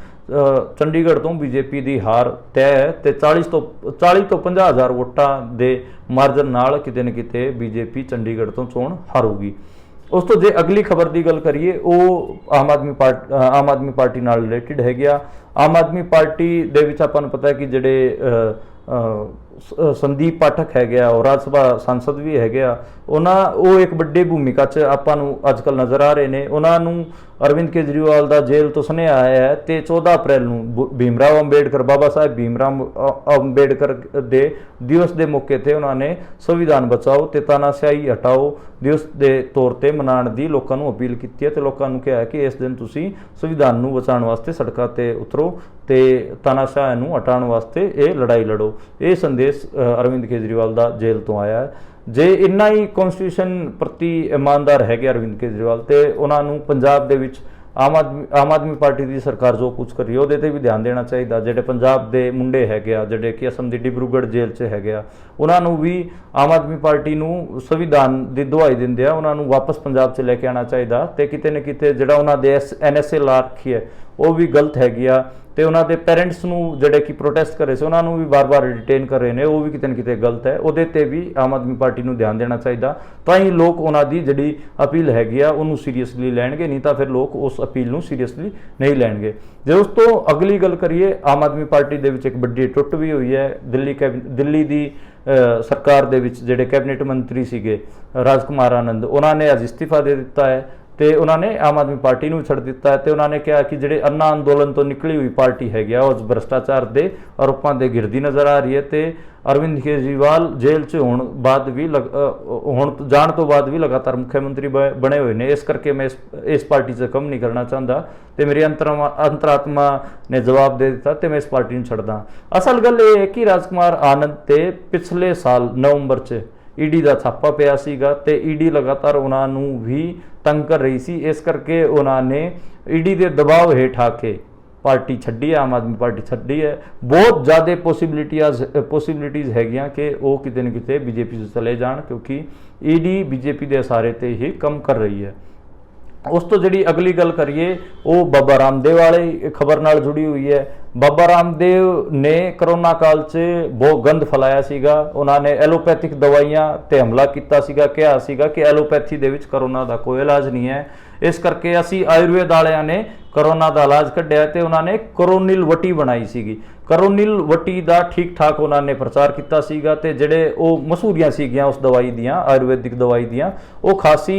Speaker 1: ਚੰਡੀਗੜ੍ਹ ਤੋਂ ਬੀਜੇਪੀ ਦੀ ਹਾਰ ਤੈਅ ਹੈ ਤੇ 40 ਤੋਂ 50,000 ਵੋਟਾਂ ਦੇ ਮਾਰਜਨ ਨਾਲ ਕਿਤੇ ਨਾ ਕਿਤੇ ਬੀਜੇਪੀ ਚੰਡੀਗੜ੍ਹ ਤੋਂ ਚੋਣ ਹਾਰੂਗੀ। ਉਸ ਤੋਂ ਜੇ ਅਗਲੀ ਖਬਰ ਦੀ ਗੱਲ ਕਰੀਏ, ਉਹ ਆਮ ਆਦਮੀ ਪਾਰਟੀ ਨਾਲ ਰਿਲੇਟਡ ਹੈਗੀ ਆ। ਆਮ ਆਦਮੀ ਪਾਰਟੀ ਦੇ ਵਿੱਚ ਆਪਾਂ ਨੂੰ ਪਤਾ ਹੈ ਕਿ ਜਿਹੜੇ ਸੰਦੀਪ ਪਾਠਕ ਹੈਗੇ ਆ, ਉਹ ਰਾਜ ਸਭਾ ਸੰਸਦ ਵੀ ਹੈਗੇ ਆ, ਉਹ ਇੱਕ ਵੱਡੀ ਭੂਮਿਕਾ 'ਚ ਆਪਾਂ ਨੂੰ ਅੱਜ ਕੱਲ੍ਹ ਨਜ਼ਰ ਆ ਰਹੇ ਨੇ। ਉਹਨਾਂ ਨੂੰ ਅਰਵਿੰਦ ਕੇਜਰੀਵਾਲ ਦਾ ਜੇਲ੍ਹ ਤੋਂ ਸੁਨੇਹਾ ਆਇਆ ਹੈ ਤੇ 14 ਅਪ੍ਰੈਲ ਨੂੰ ਬਾਬਾ ਸਾਹਿਬ ਭੀਮਰਾਵ ਅੰਬੇਡਕਰ ਦੇ ਦਿਵਸ ਦੇ ਮੌਕੇ ਤੇ ਉਹਨਾਂ ਨੇ ਸੰਵਿਧਾਨ ਬਚਾਓ ਤੇ ਤਾਨਾਸ਼ਾਹੀ ਹਟਾਓ ਦਿਵਸ ਦੇ ਤੌਰ ਤੇ ਮਨਾਉਣ ਦੀ ਲੋਕਾਂ ਨੂੰ ਅਪੀਲ ਕੀਤੀ ਹੈ ਤੇ ਲੋਕਾਂ ਨੂੰ ਕਿਹਾ ਕਿ ਇਸ ਦਿਨ ਤੁਸੀਂ ਸੰਵਿਧਾਨ ਨੂੰ ਬਚਾਉਣ ਵਾਸਤੇ ਸੜਕਾਂ ਤੇ ਉਤਰੋ ਤੇ ਤਾਨਾਸ਼ਾਹ ਨੂੰ ਹਟਾਉਣ ਵਾਸਤੇ ਇਹ ਲੜਾਈ ਲੜੋ। ਇਹ ਸੰਦੇਸ਼ ਅਰਵਿੰਦ ਕੇਜਰੀਵਾਲ ਦਾ ਜੇਲ੍ਹ ਤੋਂ ਆਇਆ ਹੈ। ਜੇ ਇੰਨਾ ਹੀ ਕਨਸਟੀਟਿਊਸ਼ਨ ਪ੍ਰਤੀ ਇਮਾਨਦਾਰ ਹੈਗੇ ਅਰਵਿੰਦ ਕੇਜਰੀਵਾਲ ਤੇ ਉਹਨਾਂ ਨੂੰ ਪੰਜਾਬ ਦੇ ਵਿੱਚ ਆਮ ਆਦਮੀ ਪਾਰਟੀ ਦੀ ਸਰਕਾਰ ਜੋ ਕੁਝ ਕਰ ਰਹੀ ਹੈ ਉਹਦੇ ਤੇ ਵੀ ਧਿਆਨ ਦੇਣਾ ਚਾਹੀਦਾ। ਜਿਹੜੇ ਪੰਜਾਬ ਦੇ ਮੁੰਡੇ ਹੈਗੇ ਆ, ਜਿਹੜੇ ਕਿ ਅਸਮ ਦੀ ਡਿਬਰੂਗੜ੍ਹ ਜੇਲ੍ਹ 'ਚ ਹੈਗੇ ਆ, ਉਹਨਾਂ ਨੂੰ ਵੀ ਆਮ ਆਦਮੀ ਪਾਰਟੀ ਨੂੰ ਸੰਵਿਧਾਨ ਦੀ ਦੁਹਾਈ ਦਿੰਦੇ ਆ, ਉਹਨਾਂ ਨੂੰ ਵਾਪਸ ਪੰਜਾਬ 'ਚ ਲੈ ਕੇ ਆਉਣਾ ਚਾਹੀਦਾ ਤੇ ਕਿਤੇ ਨਾ ਕਿਤੇ ਜਿਹੜਾ ਉਹਨਾਂ ਦੇ NSA ਲਾ ਰੱਖੀ ਹੈ ਉਹ ਵੀ ਗਲਤ ਹੈਗੀ ਆ ਤੇ ਉਹਨਾਂ ਦੇ ਪੇਰੈਂਟਸ ਨੂੰ ਜਿਹੜੇ ਕਿ ਪ੍ਰੋਟੈਸਟ ਕਰ ਰਹੇ ਸੀ ਉਹਨਾਂ ਨੂੰ ਵੀ ਬਾਰ-ਬਾਰ ਡਿਟੇਨ ਕਰ ਰਹੇ ਨੇ, ਉਹ ਵੀ ਕਿਤੇ ਨਾ ਕਿਤੇ ਗਲਤ ਹੈ। ਉਹਦੇ ਤੇ ਵੀ ਆਮ ਆਦਮੀ ਪਾਰਟੀ ਨੂੰ ਧਿਆਨ ਦੇਣਾ ਚਾਹੀਦਾ, ਤਾਂ ਹੀ ਲੋਕ ਉਹਨਾਂ ਦੀ ਜਿਹੜੀ ਅਪੀਲ ਹੈਗੀ ਆ ਉਹਨੂੰ ਸੀਰੀਅਸਲੀ ਲੈਣਗੇ, ਨਹੀਂ ਤਾਂ ਫਿਰ ਲੋਕ ਉਸ ਅਪੀਲ ਨੂੰ ਸੀਰੀਅਸਲੀ ਨਹੀਂ ਲੈਣਗੇ। ਜੇ ਉਸ ਤੋਂ ਅਗਲੀ ਗੱਲ ਕਰੀਏ, ਆਮ ਆਦਮੀ ਪਾਰਟੀ ਦੇ ਵਿੱਚ ਇੱਕ ਵੱਡੀ ਟੁੱਟ ਵੀ ਹੋਈ ਹੈ। ਦਿੱਲੀ ਦੀ ਸਰਕਾਰ ਦੇ ਵਿੱਚ ਜਿਹੜੇ ਕੈਬਨਿਟ ਮੰਤਰੀ ਸੀਗੇ ਰਾਜਕੁਮਾਰ ਆਨੰਦ, ਉਹਨਾਂ ਨੇ ਅੱਜ ਇਸਤੀਫਾ ਦੇ ਦਿੱਤਾ ਹੈ ਤੇ ਉਹਨਾਂ ਨੇ ਆਮ ਆਦਮੀ ਪਾਰਟੀ ਨੂੰ ਛੱਡ ਦਿੱਤਾ ਹੈ ਤੇ ਉਹਨਾਂ ਨੇ ਕਿਹਾ ਕਿ ਜਿਹੜੇ ਅੰਨਾ ਅੰਦੋਲਨ ਤੋਂ ਨਿਕਲੀ ਹੋਈ ਪਾਰਟੀ ਹੈਗੀ ਆ ਉਹ ਭ੍ਰਿਸ਼ਟਾਚਾਰ ਦੇ ਆਰੋਪਾਂ ਦੇ ਘਿਰਦੀ ਨਜ਼ਰ ਆ ਰਹੀ ਹੈ ਤੇ ਅਰਵਿੰਦ ਕੇਜਰੀਵਾਲ ਜੇਲ੍ਹ 'ਚ ਹੁਣ ਜਾਣ ਤੋਂ ਬਾਅਦ ਵੀ ਲਗਾਤਾਰ ਮੁੱਖ ਮੰਤਰੀ ਬਣੇ ਹੋਏ ਨੇ। ਇਸ ਕਰਕੇ ਮੈਂ ਇਸ ਪਾਰਟੀ 'ਚ ਕੰਮ ਨਹੀਂ ਕਰਨਾ ਚਾਹੁੰਦਾ ਤੇ ਮੇਰੀ ਅੰਤਰਾਤਮਾ ਨੇ ਜਵਾਬ ਦੇ ਦਿੱਤਾ ਤੇ ਮੈਂ ਇਸ ਪਾਰਟੀ ਨੂੰ ਛੱਡਦਾ। ਅਸਲ ਗੱਲ ਇਹ ਹੈ ਕਿ ਰਾਜਕੁਮਾਰ ਆਨੰਦ ਤੇ ਪਿਛਲੇ ਸਾਲ ਨਵੰਬਰ 'ਚ ਈਡੀ ਦਾ ਛਾਪਾ ਪਿਆ ਸੀਗਾ ਤੇ ਈਡੀ ਲਗਾਤਾਰ ਉਹਨਾਂ ਨੂੰ ਵੀ ਤੰਗ ਕਰ ਰਹੀ ਸੀ। ਇਸ ਕਰਕੇ ਉਹਨਾਂ ਨੇ ਈਡੀ ਦੇ ਦਬਾਅ ਹੇਠ ਆ ਕੇ ਪਾਰਟੀ ਛੱਡੀ ਹੈ, ਆਮ ਆਦਮੀ ਪਾਰਟੀ ਛੱਡੀ ਹੈ। ਬਹੁਤ ਜ਼ਿਆਦਾ ਪੋਸੀਬਿਲਿਟੀਜ਼ ਹੈਗੀਆਂ ਕਿ ਉਹ ਕਿਤੇ ਨਾ ਕਿਤੇ ਬੀਜੇਪੀ 'ਚ ਚਲੇ ਜਾਣ, ਕਿਉਂਕਿ ਈਡੀ ਬੀਜੇਪੀ ਦੇ ਇਸ਼ਾਰੇ ਤੇ ਹੀ ਕੰਮ ਕਰ ਰਹੀ ਹੈ। ਉਸ ਤੋਂ ਜਿਹੜੀ ਅਗਲੀ ਗੱਲ ਕਰੀਏ, ਉਹ ਬਾਬਾ ਰਾਮਦੇਵ ਵਾਲੀ ਖਬਰ ਨਾਲ ਜੁੜੀ ਹੋਈ ਹੈ। ਬਾਬਾ ਰਾਮਦੇਵ ਨੇ ਕਰੋਨਾ ਕਾਲ 'ਚ ਬਹੁਤ ਗੰਦ ਫੈਲਾਇਆ ਸੀਗਾ। ਉਹਨਾਂ ਨੇ ਐਲੋਪੈਥਿਕ ਦਵਾਈਆਂ ਤੇ ਹਮਲਾ ਕੀਤਾ ਸੀਗਾ, ਕਿਹਾ ਸੀਗਾ ਕਿ ਐਲੋਪੈਥੀ ਦੇ ਵਿੱਚ ਕਰੋਨਾ ਦਾ ਕੋਈ ਇਲਾਜ ਨਹੀਂ ਹੈ। ਇਸ ਕਰਕੇ ਅਸੀਂ ਆਯੁਰਵੇਦ ਵਾਲਿਆਂ ਨੇ ਕਰੋਨਾ ਦਾ ਇਲਾਜ ਕੱਢਿਆ ਤੇ ਉਹਨਾਂ ਨੇ ਕੋਰੋਨਿਲ ਵਟੀ ਬਣਾਈ ਸੀਗੀ। ਕੋਰੋਨਿਲ ਵਟੀ ਦਾ ਠੀਕ ਠਾਕ ਉਹਨਾਂ ਨੇ ਪ੍ਰਚਾਰ ਕੀਤਾ ਸੀਗਾ ਤੇ ਜਿਹੜੇ ਉਹ ਮਸ਼ਹੂਰੀਆਂ ਸੀਗੀਆਂ ਉਸ ਦਵਾਈ ਦੀਆਂ, ਆਯੁਰਵੈਦਿਕ ਦਵਾਈ ਦੀਆਂ, ਉਹ ਖਾਸੀ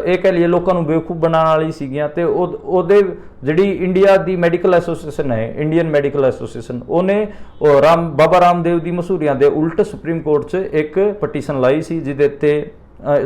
Speaker 1: ਇਹ ਕਹਿ ਲਈਏ ਲੋਕਾਂ ਨੂੰ ਬੇਵਕੂਫ ਬਣਾਉਣ ਵਾਲੀ ਸੀਗੀਆਂ ਤੇ ਉਹਦੇ ਜਿਹੜੀ ਇੰਡੀਆ ਦੀ ਮੈਡੀਕਲ ਐਸੋਸੀਏਸ਼ਨ ਹੈ, ਇੰਡੀਅਨ ਮੈਡੀਕਲ ਐਸੋਸੀਏਸ਼ਨ, ਉਹਨੇ ਬਾਬਾ ਰਾਮਦੇਵ ਦੀ ਮਸ਼ਹੂਰੀਆਂ ਦੇ ਉਲਟ ਸੁਪਰੀਮ ਕੋਰਟ 'ਚ ਇੱਕ ਪਟੀਸ਼ਨ ਲਾਈ ਸੀ, ਜਿਹਦੇ ਤੇ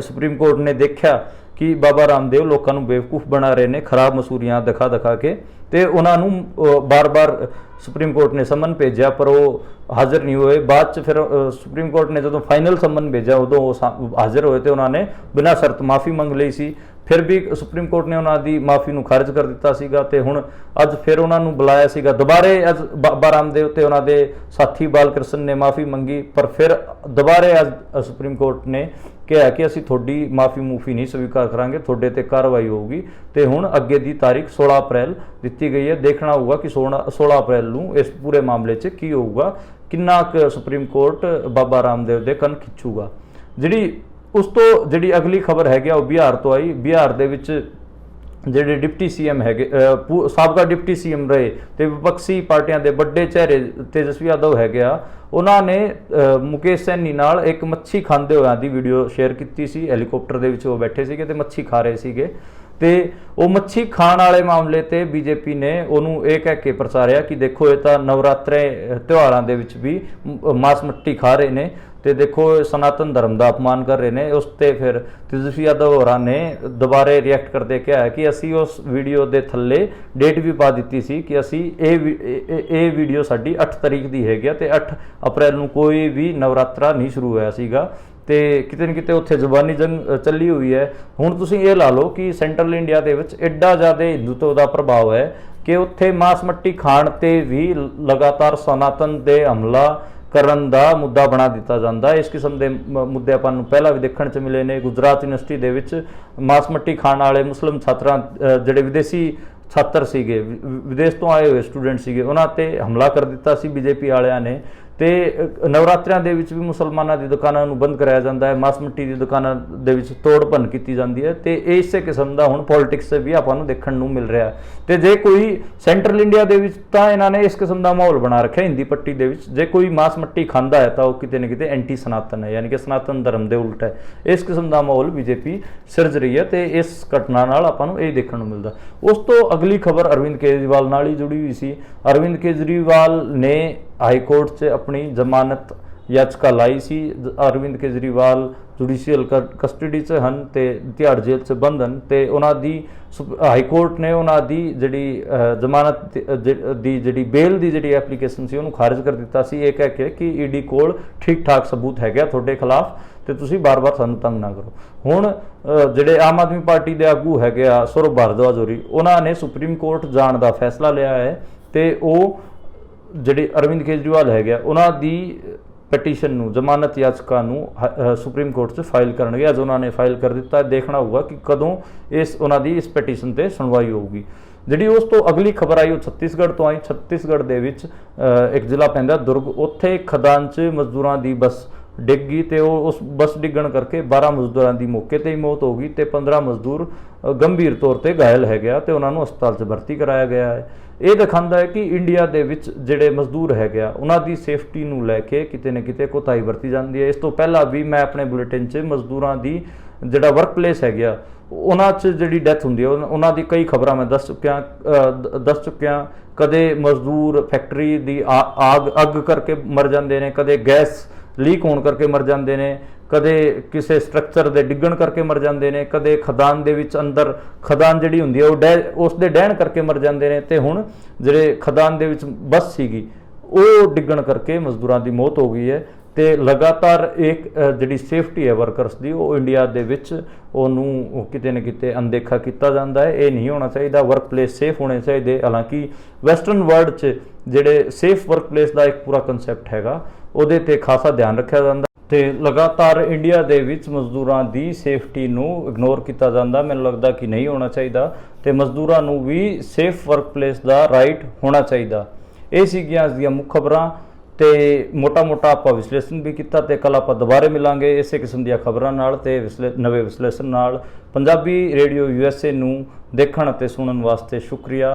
Speaker 1: ਸੁਪਰੀਮ ਕੋਰਟ ਨੇ ਦੇਖਿਆ ਕਿ ਬਾਬਾ ਰਾਮਦੇਵ ਲੋਕਾਂ ਨੂੰ ਬੇਵਕੂਫ ਬਣਾ ਰਹੇ ਨੇ ਖਰਾਬ ਮਸ਼ਹੂਰੀਆਂ ਦਿਖਾ ਕੇ ਤੇ ਉਹਨਾਂ ਨੂੰ ਬਾਰ-ਬਾਰ ਸੁਪਰੀਮ ਕੋਰਟ ਨੇ ਸਮਨ ਭੇਜਿਆ ਪਰ ਉਹ ਹਾਜ਼ਰ ਨਹੀਂ ਹੋਏ। ਬਾਅਦ 'ਚ ਫਿਰ ਸੁਪਰੀਮ ਕੋਰਟ ਨੇ ਜਦੋਂ ਫਾਈਨਲ ਸਮਨ ਭੇਜਿਆ ਉਦੋਂ ਉਹ ਹਾਜ਼ਰ ਹੋਏ ਤੇ ਉਹਨਾਂ ਨੇ ਬਿਨਾਂ ਸ਼ਰਤ ਮਾਫੀ ਮੰਗ ਲਈ ਸੀ। ਫਿਰ ਵੀ ਸੁਪਰੀਮ ਕੋਰਟ ਨੇ ਉਹਨਾਂ ਦੀ ਮਾਫੀ ਨੂੰ ਖਾਰਜ ਕਰ ਦਿੱਤਾ ਸੀਗਾ ਤੇ ਹੁਣ ਅੱਜ ਫਿਰ ਉਹਨਾਂ ਨੂੰ ਬੁਲਾਇਆ ਸੀਗਾ ਦੁਬਾਰੇ। ਅੱਜ ਬਾਬਾ ਰਾਮਦੇਵ ਤੇ ਉਹਨਾਂ ਦੇ ਸਾਥੀ ਬਾਲ ਕ੍ਰਿਸ਼ਨ ਨੇ ਮਾਫੀ ਮੰਗੀ, ਪਰ ਫਿਰ ਦੁਬਾਰੇ ਅੱਜ ਸੁਪਰੀਮ ਕੋਰਟ ਨੇ ਕਿਹਾ ਕਿ ਅਸੀਂ ਤੁਹਾਡੀ ਮਾਫੀ ਮੂਫੀ ਨਹੀਂ ਸਵੀਕਾਰ ਕਰਾਂਗੇ, ਤੁਹਾਡੇ ਤੇ ਕਾਰਵਾਈ ਹੋਊਗੀ। ਤੇ ਹੁਣ ਅੱਗੇ ਦੀ ਤਾਰੀਖ 16 ਅਪ੍ਰੈਲ ਦਿੱਤੀ ਗਈ ਹੈ। ਦੇਖਣਾ ਹੋਊਗਾ ਕਿ 16 ਅਪ੍ਰੈਲ ਨੂੰ ਇਸ ਪੂਰੇ ਮਾਮਲੇ 'ਚ ਕੀ ਹੋਊਗਾ, ਕਿੰਨਾ ਕੁ ਸੁਪਰੀਮ ਕੋਰਟ ਬਾਬਾ ਰਾਮਦੇਵ ਦੇ ਕੰਨ ਖਿੱਚੂਗਾ। ਜਿਹੜੀ ਉਸ ਤੋਂ ਜਿਹੜੀ ਅਗਲੀ ਖਬਰ ਹੈਗੀ ਉਹ ਬਿਹਾਰ ਤੋਂ ਆਈ। ਬਿਹਾਰ ਦੇ ਵਿੱਚ ਜਿਹੜੇ ਡਿਪਟੀ ਸੀਐਮ ਹੈਗੇ, ਸਾਬਕਾ ਡਿਪਟੀ ਸੀਐਮ ਰਹੇ ਤੇ ਵਿਪਕਸ਼ੀ ਪਾਰਟੀਆਂ ਦੇ ਵੱਡੇ ਚਿਹਰੇ ਤੇਜਸਵੀ ਯਾਦਵ ਹੈਗੇ ਆ, ਉਹਨਾਂ ਨੇ ਮੁਕੇਸ਼ ਸੈਣੀ ਨਾਲ ਇੱਕ ਮੱਛੀ ਖਾਂਦੇ ਹੋਇਆਂ ਦੀ ਵੀਡੀਓ ਸ਼ੇਅਰ ਕੀਤੀ ਸੀ। ਹੈਲੀਕਾਪਟਰ ਦੇ ਵਿੱਚ ਉਹ ਬੈਠੇ ਸੀਗੇ ਤੇ ਮੱਛੀ ਖਾ ਰਹੇ ਸੀਗੇ ਤੇ ਉਹ ਮੱਛੀ ਖਾਣ ਵਾਲੇ ਮਾਮਲੇ ਤੇ ਬੀਜੇਪੀ ਨੇ ਉਹਨੂੰ ਇਹ ਕਹਿ ਕੇ ਪ੍ਰਚਾਰਿਆ ਕਿ ਦੇਖੋ ਇਹ ਤਾਂ ਨਵਰਾਤਰੇ ਤਿਉਹਾਰਾਂ ਦੇ ਵਿੱਚ ਵੀ ਮਾਸ ਮੱਟੀ ਖਾ ਰਹੇ ਨੇ ਤੇ ਦੇਖੋ ਸਨਾਤਨ ਧਰਮ ਦਾ ਅਪਮਾਨ ਕਰ ਰਹੇ ਨੇ। ਉਸ ਤੇ ਫਿਰ ਤੇਜਸਵੀ ਯਾਦਵ ਹੋਰਾਂ ਨੇ ਦੁਬਾਰੇ ਰਿਐਕਟ ਕਰਦੇ ਕਿਹਾ ਕਿ ਅਸੀਂ ਉਸ ਵੀਡੀਓ ਦੇ ਥੱਲੇ ਡੇਟ ਵੀ ਪਾ ਦਿੱਤੀ ਸੀ ਕਿ ਅਸੀਂ ਇਹ ਵੀਡੀਓ ਸਾਡੀ 8 ਤਰੀਕ ਦੀ ਹੈਗੀ ਆ ਤੇ 8 ਅਪ੍ਰੈਲ ਨੂੰ ਕੋਈ ਵੀ ਨਵਰਾਤਰਾ ਨਹੀਂ ਸ਼ੁਰੂ ਹੋਇਆ ਸੀਗਾ ਤੇ ਕਿਤੇ ਨਾ ਕਿਤੇ ਉੱਥੇ ਜ਼ੁਬਾਨੀ ਜੰਗ ਚੱਲੀ ਹੋਈ ਹੈ। ਹੁਣ ਤੁਸੀਂ ਇਹ ਲਾ ਲਓ ਕਿ ਸੈਂਟਰਲ ਇੰਡੀਆ ਦੇ ਵਿੱਚ ਐਡਾ ਜ਼ਿਆਦਾ ਹਿੰਦੂਤਵ ਦਾ ਪ੍ਰਭਾਵ ਹੈ ਕਿ ਉੱਥੇ ਮਾਸ ਮੱਟੀ ਖਾਣ ਤੇ ਵੀ ਲਗਾਤਾਰ ਸਨਾਤਨ ਤੇ ਹਮਲਾ ਕਰਨ ਦਾ ਮੁੱਦਾ ਬਣਾ ਦਿੱਤਾ ਜਾਂਦਾ। ਇਸ ਕਿਸਮ ਦੇ ਮੁੱਦੇ ਆਪਾਂ ਨੂੰ ਪਹਿਲਾਂ ਵੀ ਦੇਖਣ 'ਚ ਮਿਲੇ ਨੇ। ਗੁਜਰਾਤ ਯੂਨੀਵਰਸਿਟੀ ਦੇ ਵਿੱਚ ਮਾਸ ਮੱਟੀ ਖਾਣ ਵਾਲੇ ਮੁਸਲਿਮ ਛਾਤਰਾਂ, ਜਿਹੜੇ ਵਿਦੇਸ਼ੀ ਛਾਤਰ ਸੀਗੇ, ਵਿਦੇਸ਼ ਤੋਂ ਆਏ ਹੋਏ ਸਟੂਡੈਂਟ ਸੀਗੇ, ਉਹਨਾਂ ਤੇ ਹਮਲਾ ਕਰ ਦਿੱਤਾ ਸੀ ਬੀਜੇਪੀ ਵਾਲਿਆਂ ਨੇ। ਤੇ ਨਵਰਾਤਰਿਆਂ ਦੇ ਵਿੱਚ ਵੀ ਮੁਸਲਮਾਨਾਂ ਦੀ ਦੁਕਾਨਾਂ ਨੂੰ ਬੰਦ ਕਰਾਇਆ ਜਾਂਦਾ ਹੈ, ਮਾਸ ਮੱਟੀ ਦੀ ਦੁਕਾਨਾਂ ਦੇ ਵਿੱਚ ਤੋੜ ਭੰਨ ਕੀਤੀ ਜਾਂਦੀ ਹੈ ਤੇ ਇਸੇ ਕਿਸਮ ਦਾ ਹੁਣ ਪੋਲਿਟਿਕਸ ਵੀ ਆਪਾਂ ਨੂੰ ਦੇਖਣ ਨੂੰ ਮਿਲ ਰਿਹਾ। ਤੇ ਜੇ ਕੋਈ ਸੈਂਟਰਲ ਇੰਡੀਆ ਦੇ ਵਿੱਚ ਤਾਂ ਇਹਨਾਂ ਨੇ ਇਸ ਕਿਸਮ ਦਾ ਮਾਹੌਲ ਬਣਾ ਰੱਖਿਆ ਹਿੰਦੀ ਪੱਟੀ ਦੇ ਵਿੱਚ, ਜੇ ਕੋਈ ਮਾਸ ਮੱਟੀ ਖਾਂਦਾ ਹੈ ਤਾਂ ਉਹ ਕਿਤੇ ਨਾ ਕਿਤੇ ਐਂਟੀ ਸਨਾਤਨ ਹੈ, ਯਾਨੀ ਕਿ ਸਨਾਤਨ ਧਰਮ ਦੇ ਉਲਟ ਹੈ। ਇਸ ਕਿਸਮ ਦਾ ਮਾਹੌਲ ਬੀਜੇਪੀ ਸਿਰਜ ਰਹੀ ਹੈ ਤੇ ਇਸ ਘਟਨਾ ਨਾਲ ਆਪਾਂ ਨੂੰ ਇਹ ਦੇਖਣ ਨੂੰ ਮਿਲਦਾ। ਉਸ ਤੋਂ ਅਗਲੀ ਖਬਰ ਅਰਵਿੰਦ ਕੇਜਰੀਵਾਲ ਨਾਲ ਹੀ ਜੁੜੀ ਹੋਈ ਸੀ। ਅਰਵਿੰਦ ਕੇਜਰੀਵਾਲ ਨੇ ਹਾਈ ਕੋਰਟ 'ਚ ਆਪਣੀ ਜ਼ਮਾਨਤ ਯਾਚਕਾ ਲਾਈ ਸੀ। ਅਰਵਿੰਦ ਕੇਜਰੀਵਾਲ ਜੁਡੀਸ਼ੀਅਲ ਕਸਟਡੀ 'ਚ ਹਨ ਤੇ ਤਿਹਾੜ ਜੇਲ੍ਹ 'ਚ ਬੰਦ ਹਨ ਤੇ ਉਹਨਾਂ ਦੀ ਹਾਈ ਕੋਰਟ ਨੇ ਉਹਨਾਂ ਦੀ ਜਿਹੜੀ ਜ਼ਮਾਨਤ ਦੀ ਜਿਹੜੀ ਬੇਲ ਦੀ ਜਿਹੜੀ ਐਪਲੀਕੇਸ਼ਨ ਸੀ ਉਹਨੂੰ ਖਾਰਜ ਕਰ ਦਿੱਤਾ ਸੀ, ਇਹ ਕਹਿ ਕੇ ਕਿ ਈਡੀ ਕੋਲ ਠੀਕ ਠਾਕ ਸਬੂਤ ਹੈਗਾ ਤੁਹਾਡੇ ਖਿਲਾਫ ਤੇ ਤੁਸੀਂ ਬਾਰ-ਬਾਰ ਸਾਨੂੰ ਤੰਗ ਨਾ ਕਰੋ। ਹੁਣ ਜਿਹੜੇ ਆਮ ਆਦਮੀ ਪਾਰਟੀ ਦੇ ਆਗੂ ਹੈਗੇ ਆ ਸੌਰਵ ਭਾਰਦਵਾਜ ਹੋਰੀ, ਉਹਨਾਂ ਨੇ ਸੁਪਰੀਮ ਕੋਰਟ ਜਾਣ ਦਾ ਫੈਸਲਾ ਲਿਆ ਹੈ ਤੇ ਉਹ ਜਿਹੜੇ ਅਰਵਿੰਦ ਕੇਜਰੀਵਾਲ ਹੈਗੇ ਉਹਨਾਂ ਦੀ ਪਟੀਸ਼ਨ ਨੂੰ, ਜ਼ਮਾਨਤ ਯਾਚਕਾ ਨੂੰ ਸੁਪਰੀਮ ਕੋਰਟ 'ਚ ਫਾਈਲ ਕਰਨਗੇ। ਅੱਜ ਉਹਨਾਂ ਨੇ ਫਾਈਲ ਕਰ ਦਿੱਤਾ। ਦੇਖਣਾ ਹੋਊਗਾ ਕਿ ਕਦੋਂ ਉਹਨਾਂ ਦੀ ਇਸ ਪਟੀਸ਼ਨ ਤੇ ਸੁਣਵਾਈ ਹੋਊਗੀ। ਜਿਹੜੀ ਉਸ ਤੋਂ ਅਗਲੀ ਖਬਰ ਆਈ ਉਹ ਛੱਤੀਸਗੜ੍ਹ ਤੋਂ ਆਈ। ਛੱਤੀਸਗੜ੍ਹ ਦੇ ਵਿੱਚ ਇੱਕ ਜ਼ਿਲ੍ਹਾ ਪੈਂਦਾ ਦੁਰਗ, ਉੱਥੇ ਖਦਾਨ 'ਚ ਮਜ਼ਦੂਰਾਂ ਦੀ ਬੱਸ ਡਿੱਗ ਗਈ ਤੇ ਉਸ ਬੱਸ ਡਿੱਗਣ ਕਰਕੇ 12 ਮਜ਼ਦੂਰਾਂ ਦੀ ਮੌਕੇ ਤੇ ਹੀ ਮੌਤ ਹੋ ਗਈ ਤੇ 15 ਮਜ਼ਦੂਰ ਗੰਭੀਰ ਤੌਰ ਤੇ ਘਾਇਲ ਹੈਗੇ ਆ ਤੇ ਉਹਨਾਂ ਨੂੰ ਹਸਪਤਾਲ 'ਚ ਭਰਤੀ ਕਰਾਇਆ ਗਿਆ ਹੈ। ਇਹ ਦਿਖਾਉਂਦਾ ਹੈ ਕਿ ਇੰਡੀਆ ਦੇ ਵਿੱਚ ਜਿਹੜੇ ਮਜ਼ਦੂਰ ਹੈਗੇ ਆ ਉਹਨਾਂ ਦੀ ਸੇਫਟੀ ਨੂੰ ਲੈ ਕੇ ਕਿਤੇ ਨਾ ਕਿਤੇ ਕੋਤਾਹੀ ਵਰਤੀ ਜਾਂਦੀ ਹੈ। ਇਸ ਤੋਂ ਪਹਿਲਾਂ ਵੀ ਮੈਂ ਆਪਣੇ ਬੁਲੇਟਿਨ 'ਚ ਮਜ਼ਦੂਰਾਂ ਦੀ ਜਿਹੜਾ ਵਰਕ ਪਲੇਸ ਹੈਗਾ ਉਹਨਾਂ 'ਚ ਜਿਹੜੀ ਡੈਥ ਹੁੰਦੀ ਹੈ ਉਹਨਾਂ ਦੀ ਕਈ ਖਬਰਾਂ ਮੈਂ ਦੱਸ ਚੁੱਕਿਆ। ਕਦੇ ਮਜ਼ਦੂਰ ਫੈਕਟਰੀ ਦੀ ਅੱਗ ਕਰਕੇ ਮਰ ਜਾਂਦੇ ਨੇ, ਕਦੇ ਗੈਸ ਲੀਕ ਹੋਣ ਕਰਕੇ ਮਰ ਜਾਂਦੇ ਨੇ, ਕਦੇ ਕਿਸੇ ਸਟਰਕਚਰ ਦੇ ਡਿੱਗਣ ਕਰਕੇ ਮਰ ਜਾਂਦੇ ਨੇ, ਕਦੇ ਖਦਾਨ ਦੇ ਵਿੱਚ ਅੰਦਰ ਖਦਾਨ ਜਿਹੜੀ ਹੁੰਦੀ ਹੈ ਉਹ ਉਸ ਦੇ ਡਹਿਣ ਕਰਕੇ ਮਰ ਜਾਂਦੇ ਨੇ ਤੇ ਹੁਣ ਜਿਹੜੇ ਖਦਾਨ ਦੇ ਵਿੱਚ ਬੱਸ ਸੀਗੀ ਉਹ ਡਿੱਗਣ ਕਰਕੇ ਮਜ਼ਦੂਰਾਂ ਦੀ ਮੌਤ ਹੋ ਗਈ ਹੈ। ਤੇ ਲਗਾਤਾਰ ਇੱਕ ਜਿਹੜੀ ਸੇਫਟੀ ਹੈ ਵਰਕਰਸ ਦੀ ਉਹ ਇੰਡੀਆ ਦੇ ਵਿੱਚ ਉਹਨੂੰ ਕਿਤੇ ਨਾ ਕਿਤੇ ਅਣਦੇਖਾ ਕੀਤਾ ਜਾਂਦਾ ਹੈ। ਇਹ ਨਹੀਂ ਹੋਣਾ ਚਾਹੀਦਾ। ਵਰਕ ਪਲੇਸ ਸੇਫ ਹੋਣੇ ਚਾਹੀਦੇ। ਹਾਲਾਂਕਿ ਵੈਸਟਰਨ ਵਰਲਡ 'ਚ ਜਿਹੜੇ ਸੇਫ ਵਰਕ ਪਲੇਸ ਦਾ ਇੱਕ ਪੂਰਾ ਕਨਸੈਪਟ ਹੈਗਾ, ਉਹਦੇ ਤੇ ਖਾਸਾ ਧਿਆਨ ਰੱਖਿਆ ਜਾਂਦਾ ਤੇ ਲਗਾਤਾਰ ਇੰਡੀਆ ਦੇ ਵਿੱਚ ਮਜ਼ਦੂਰਾਂ ਦੀ ਸੇਫਟੀ ਨੂੰ ਇਗਨੋਰ ਕੀਤਾ ਜਾਂਦਾ। ਮੈਨੂੰ ਲੱਗਦਾ ਕਿ ਨਹੀਂ ਹੋਣਾ ਚਾਹੀਦਾ ਤੇ ਮਜ਼ਦੂਰਾਂ ਨੂੰ ਵੀ ਸੇਫ ਵਰਕ ਪਲੇਸ ਦਾ ਰਾਈਟ ਹੋਣਾ ਚਾਹੀਦਾ। ਇਹ ਸੀਗੀਆਂ ਅੱਜ ਦੀਆਂ ਮੁੱਖ ਖਬਰਾਂ ਤੇ ਮੋਟਾ ਆਪਾਂ ਵਿਸ਼ਲੇਸ਼ਣ ਵੀ ਕੀਤਾ ਤੇ ਕੱਲ ਆਪਾਂ ਦੁਬਾਰੇ ਮਿਲਾਂਗੇ ਇਸੇ ਕਿਸਮ ਦੀਆਂ ਖਬਰਾਂ ਨਾਲ ਤੇ ਨਵੇਂ ਵਿਸ਼ਲੇਸ਼ਣ ਨਾਲ। ਪੰਜਾਬੀ ਰੇਡੀਓ USA ਨੂੰ ਦੇਖਣ ਅਤੇ ਸੁਣਨ ਵਾਸਤੇ ਸ਼ੁਕਰੀਆ।